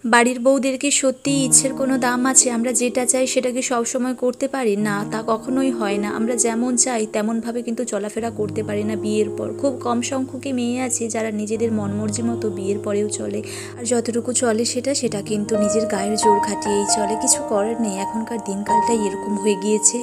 বাড়ির বউদেরকে সত্যিই ইচ্ছের কোনো দাম আছে? আমরা যেটা চাই সেটাকে সবসময় করতে পারি না, তা কখনোই হয় না। আমরা যেমন চাই তেমনভাবে কিন্তু চলাফেরা করতে পারি না বিয়ের পর। খুব কম সংখ্যকই মেয়ে আছে যারা নিজেদের মনমর্জি মতো বিয়ের পরেও চলে, আর যতটুকু চলে সেটা কিন্তু নিজের গায়ের জোর খাটিয়েই চলে। কিছু করার নেই, এখনকার দিনকালটাই এরকম হয়ে গিয়েছে।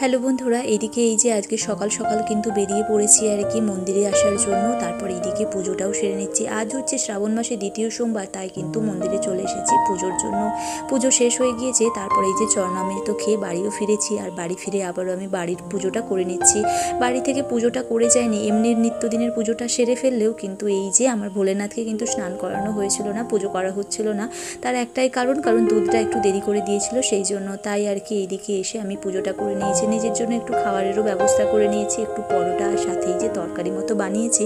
হ্যালো বন্ধুরা, এদিকে এই যে আজকে সকাল সকাল কিন্তু বেরিয়ে পড়েছি আর কি মন্দিরে আসার জন্য। তারপর এদিকে পুজোটাও সেরে নিচ্ছি। আজ হচ্ছে শ্রাবণ মাসে দ্বিতীয় সোমবার, তাই কিন্তু মন্দিরে চলে এসেছি পুজোর জন্য। পুজো শেষ হয়ে গিয়েছে, তারপরে এই যে চরণামৃত খেয়ে বাড়িও ফিরেছি। আর বাড়ি ফিরে আবারও আমি বাড়ির পুজোটা করে নিচ্ছি। বাড়ি থেকে পুজোটা করে যায়নি, এমনি নিত্যদিনের পুজোটা সেরে ফেললেও কিন্তু এই যে আমার ভোলেনাথকে কিন্তু স্নান করানো হয়েছিল না, পুজো করা হচ্ছিল না। তার একটাই কারণ দুধটা একটু দেরি করে দিয়েছিল সেই জন্য। তাই আর কি এইদিকে এসে আমি পুজোটা করে নিয়েছি। নিজের জন্য একটু খাবারেরও ব্যবস্থা করে নিয়েছি, একটু পরোটা আর সাথেই যে তরকারি মতো বানিয়েছি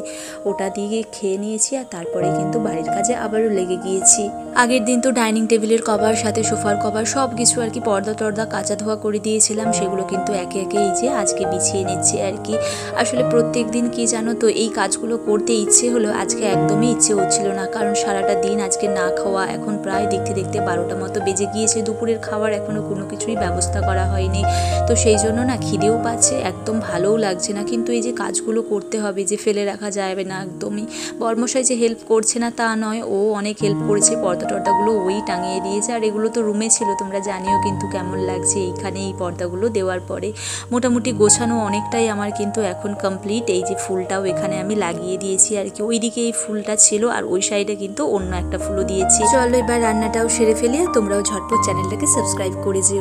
ওটা দিয়ে খেয়ে নিয়েছি। আর তারপরে কিন্তু বাড়ির কাজে আবারও লেগে গিয়েছি। আগের দিন তো ডাইনিং টেবিলের কভার, সাথে সোফার কভার সব কিছু আর কি পর্দা টর্দা কাচা ধোয়া করে দিয়েছিলাম, সেগুলো কিন্তু একে একে এই যে আজকে বিছিয়ে নিচ্ছি আর কি। আসলে প্রত্যেক দিন কি জানো তো, এই কাজগুলো করতে ইচ্ছে হলো, আজকে একদমই ইচ্ছে হচ্ছিল না। কারণ সারাটা দিন আজকে না খাওয়া, এখন প্রায় দেখতে দেখতে 12টা মতো বেজে গিয়েছে। দুপুরের খাবার এখনও কোনো কিছুই ব্যবস্থা করা হয়নি, তো সেই জন্য না খিদেও পাচ্ছে, একদম ভালোও লাগছে না। কিন্তু এই যে কাজগুলো করতে হবে, যে ফেলে রাখা যাবে না একদমই। বর্মশাই যে হেল্প করছে না তা নয়, ও অনেক হেল্প করেছে, পর্দা টর্দাগুলো ওই টাঙিয়ে দিয়েছে। আর এগুলো তো রুমে ছিল, তোমরা জানিও কিন্তু কেমন লাগছে এইখানে এই পর্দাগুলো দেওয়ার পরে। মোটামুটি গোছানো অনেকটাই আমার কিন্তু এখন কমপ্লিট। এই যে ফুলটাও এখানে আমি লাগিয়ে দিয়েছি আর কি, ওইদিকে এই ফুলটা ছিল আর ওই সাইডে কিন্তু অন্য একটা ফুলও দিয়েছি। চলো এবার রান্নাটাও সেরে ফেলি, তোমরাও ঝটপট চ্যানেলটাকে সাবস্ক্রাইব করে যেও।